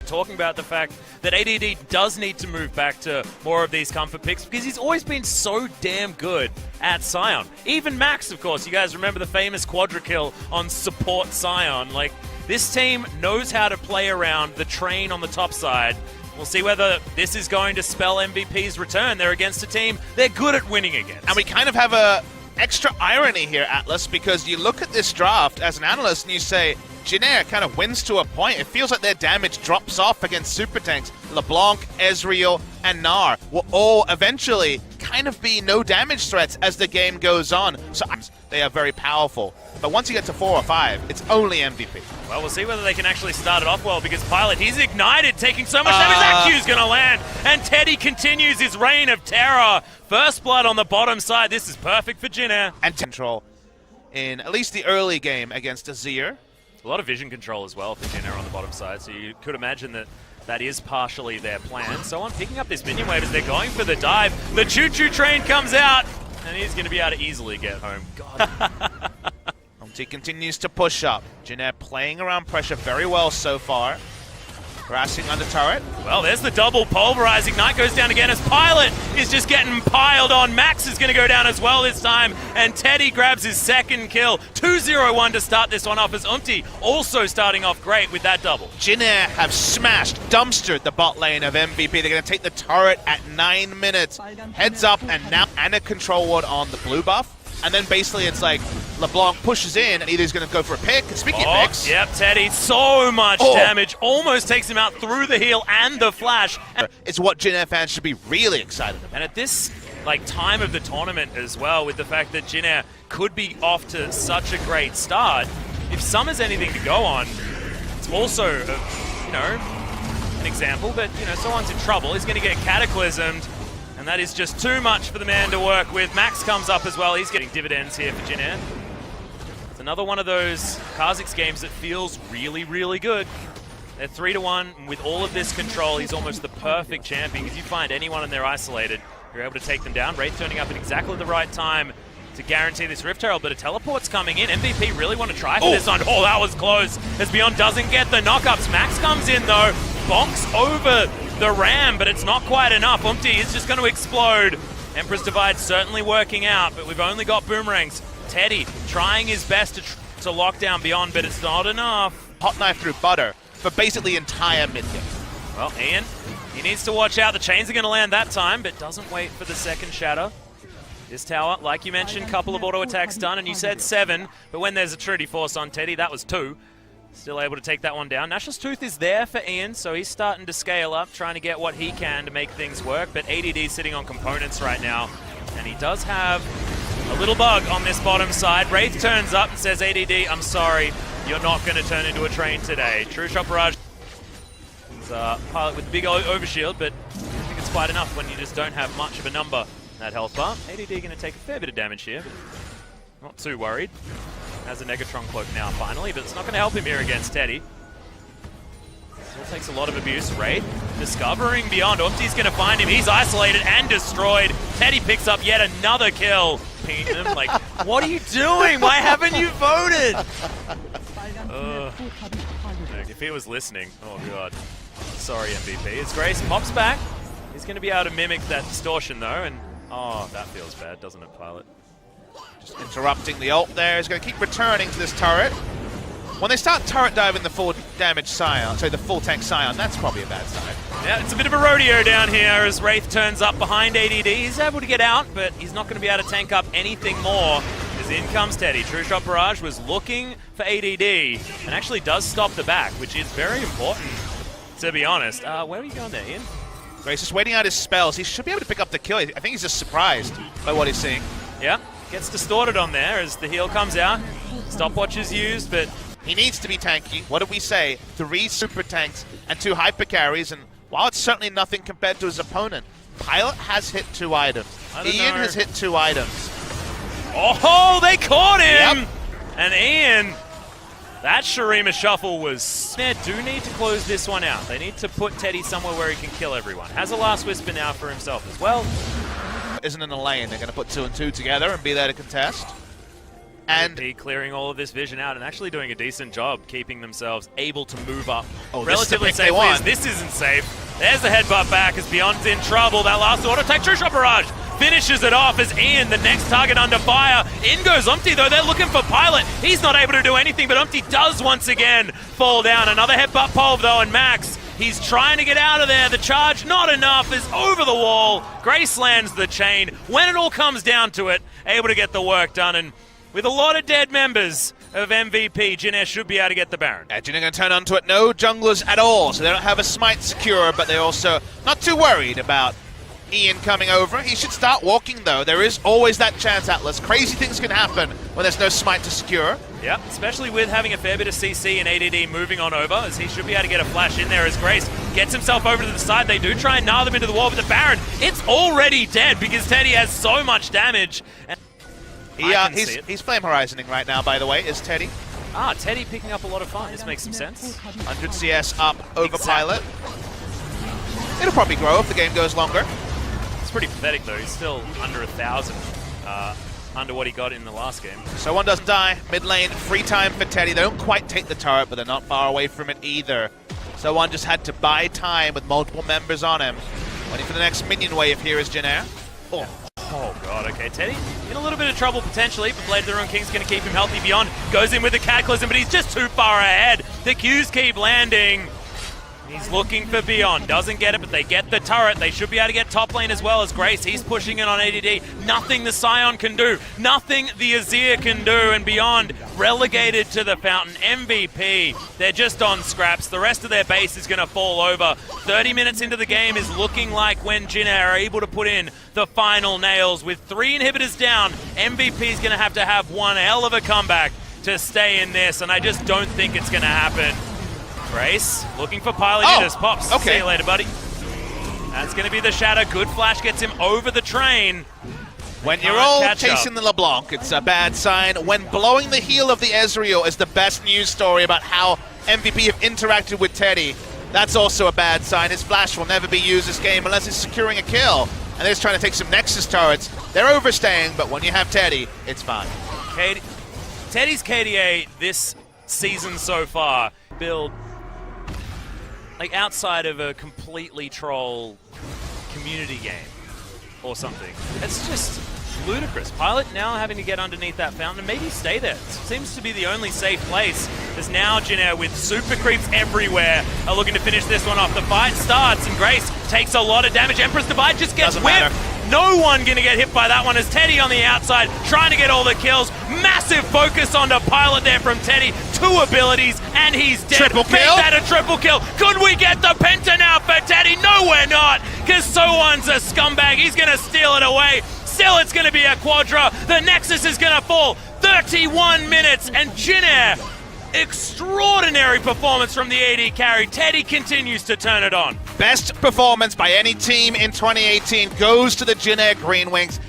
Talking about the fact that ADD does need to move back to more of these comfort picks because he's always been so damn good at Sion. Even Max, of course. You guys remember the famous quadra kill on support Sion. Like, this team knows how to play around the train on the top side. We'll see whether this is going to spell MVP's return. They're against a team they're good at winning against. And we kind of have a extra irony here, Atlas, because you look at this draft as an analyst and you say, Jin Air kind of wins to a point. It feels like their damage drops off against super tanks. LeBlanc, Ezreal, and Gnar will all eventually kind of be no damage threats as the game goes on. So they are very powerful. But once you get to 4 or 5, it's only MVP. Well, we'll see whether they can actually start it off well because Pilot, he's ignited, taking so much damage. That Q's going to land. And Teddy continues his reign of terror. First blood on the bottom side. This is perfect for Jin Air. And control in at least the early game against Azir. A lot of vision control as well for Jin Air on the bottom side, so you could imagine that that is partially their plan. Sohwan picking up this minion wave as they're going for the dive. The choo-choo train comes out, and he's going to be able to easily get home. God. Umti continues to push up. Jin Air playing around pressure very well so far. Grassing under turret. Well, there's the double pulverize. Ignite goes down again as Pilot is just getting piled on. Max is going to go down as well this time. And Teddy grabs his second kill. 2-0-1 to start this one off as Umti also starting off great with that double. Jin Air have smashed, dumpstered the bot lane of MVP. They're going to take the turret at 9 minutes. Heads up and now and a control ward on the blue buff. And then basically it's like LeBlanc pushes in and either he's going to go for a pick. Speaking of picks. Yep, Teddy, so much damage. Almost takes him out through the heal and the flash. It's what Jin Air fans should be really excited about. And at this time of the tournament as well, with the fact that Jin Air could be off to such a great start, if summer's anything to go on, it's also, an example. But, Sohwan's in trouble. He's going to get cataclysmed. And that is just too much for the man to work with. Max comes up as well. He's getting dividends here for Jin Air. It's another one of those Kha'Zix games that feels really, really good. They're 3-1. And with all of this control, he's almost the perfect champion. If you find anyone and they're isolated, you're able to take them down. Wraith turning up at exactly the right time to guarantee this Rift Herald, but a teleport's coming in. MVP really want to try for this one. Oh, that was close. As Beyond doesn't get the knockups. Max comes in though. Bonks over the ram, but it's not quite enough. Umti is just going to explode. Emperor's Divide certainly working out, but we've only got boomerangs. Teddy trying his best to lock down Beyond, but it's not enough. Hot knife through butter for basically the entire mid game. Well, Ian, he needs to watch out. The chains are going to land that time, but doesn't wait for the second shatter. This tower, like you mentioned, couple of auto attacks done, and you said 7, but when there's a Trinity Force on Teddy, that was 2. Still able to take that one down. National's Tooth is there for Ian, so he's starting to scale up, trying to get what he can to make things work, but ADD sitting on components right now, and he does have a little bug on this bottom side. Wraith turns up and says, ADD, I'm sorry, you're not going to turn into a train today. True Shot Barrage. It's a Pilot with big overshield, but I think it's quite enough when you just don't have much of a number in that health bar. ADD going to take a fair bit of damage here, but not too worried. Has a Negatron Cloak now, finally, but it's not going to help him here against Teddy. Still takes a lot of abuse. Wraith discovering Beyond. Umti's going to find him. He's isolated and destroyed. Teddy picks up yet another kill. Him, like, what are you doing? Why haven't you voted? If he was listening, oh god. Sorry, MVP. As Grace pops back, he's going to be able to mimic that distortion, though, and oh, that feels bad, doesn't it, Pilot? Just interrupting the ult there. He's going to keep returning to this turret. When they start turret diving the full damage Scion, sorry, the full tank Scion, that's probably a bad sign. Yeah, it's a bit of a rodeo down here as Wraith turns up behind ADD. He's able to get out, but he's not going to be able to tank up anything more. As in comes Teddy. True Shot Barrage was looking for ADD and actually does stop the back, which is very important, to be honest. Where are you going there, Ian? Grace just waiting out his spells. He should be able to pick up the kill. I think he's just surprised by what he's seeing. Yeah, gets distorted on there as the heal comes out. Stopwatch is used, but he needs to be tanky. What did we say? 3 super tanks and 2 hyper carries, and while it's certainly nothing compared to his opponent, Pilot has hit 2 items. Ian has hit 2 items. Oh, they caught him! Yep. And Ian, that Shurima shuffle was... They do need to close this one out. They need to put Teddy somewhere where he can kill everyone. Has a Last Whisper now for himself as well. Isn't in the lane. They're going to put 2 and 2 together and be there to contest. And Umti clearing all of this vision out and actually doing a decent job keeping themselves able to move up this is the relatively pick they safely. want. As this isn't safe. There's the headbutt back as Beyond's in trouble. That last auto tech true shot barrage finishes it off as Ian, the next target under fire. In goes Umti though, they're looking for Pilot. He's not able to do anything, but Umti does once again fall down. Another headbutt pole though, and Max, he's trying to get out of there. The charge, not enough, is over the wall. Grace lands the chain. When it all comes down to it, able to get the work done. And with a lot of dead members of MVP, Jin Air should be able to get the Baron. Jin Air going to turn onto it. No junglers at all, so they don't have a smite secure, but they're also not too worried about Ian coming over. He should start walking, though. There is always that chance, Atlas. Crazy things can happen when there's no smite to secure. Yep, especially with having a fair bit of CC and ADD moving on over, as he should be able to get a flash in there as Grace gets himself over to the side. They do try and gnaw them into the wall, but the Baron, it's already dead because Teddy has so much damage. And He's flame horizoning right now, by the way, is Teddy. Teddy picking up a lot of fun. This makes some sense. 100 CS up over Exactly. Pilot. It'll probably grow if the game goes longer. It's pretty pathetic though. He's still under 1,000, under what he got in the last game. Sohwan doesn't die. Mid lane, free time for Teddy. They don't quite take the turret, but they're not far away from it either. Sohwan just had to buy time with multiple members on him. Waiting for the next minion wave here is Jin Air. Oh god, okay, Teddy in a little bit of trouble potentially, but Blade of the Ruined King's going to keep him healthy. Beyond goes in with the Cataclysm, but he's just too far ahead. The Qs keep landing. He's looking for Beyond, doesn't get it, but they get the turret. They should be able to get top lane as well as Grace. He's pushing it on ADD. Nothing the Scion can do, nothing the Azir can do, and Beyond relegated to the Fountain. MVP, they're just on scraps. The rest of their base is going to fall over. 30 minutes into the game is looking like when Jin Air are able to put in the final nails. With 3 inhibitors down, MVP is going to have one hell of a comeback to stay in this, and I just don't think it's going to happen. Grace looking for Pilot, he just pops. Okay. See you later, buddy. That's going to be the shatter. Good flash gets him over the train. When you're all chasing the LeBlanc, it's a bad sign. When blowing the heel of the Ezreal is the best news story about how MVP have interacted with Teddy, that's also a bad sign. His flash will never be used this game unless he's securing a kill. And they're just trying to take some Nexus turrets. They're overstaying, but when you have Teddy, it's fine. Teddy's KDA this season so far, build like outside of a completely troll community game or something. It's just ludicrous. Pilot now having to get underneath that fountain and maybe stay there. It seems to be the only safe place. There's now Jin Air with super creeps everywhere are looking to finish this one off. The fight starts and Grace takes a lot of damage. Empress Divide just gets whipped. No one going to get hit by that one as Teddy on the outside trying to get all the kills. Massive focus onto Pilot there from Teddy. 2 abilities and he's dead. Triple kill. Make that a triple kill. Could we get the penta now for Teddy? No, we're not, because Sohwan's a scumbag. He's going to steal it away. Still, it's going to be a quadra. The Nexus is going to fall. 31 minutes and Jin Air. Extraordinary performance from the AD carry. Teddy continues to turn it on. Best performance by any team in 2018 goes to the Jin Air Green Wings.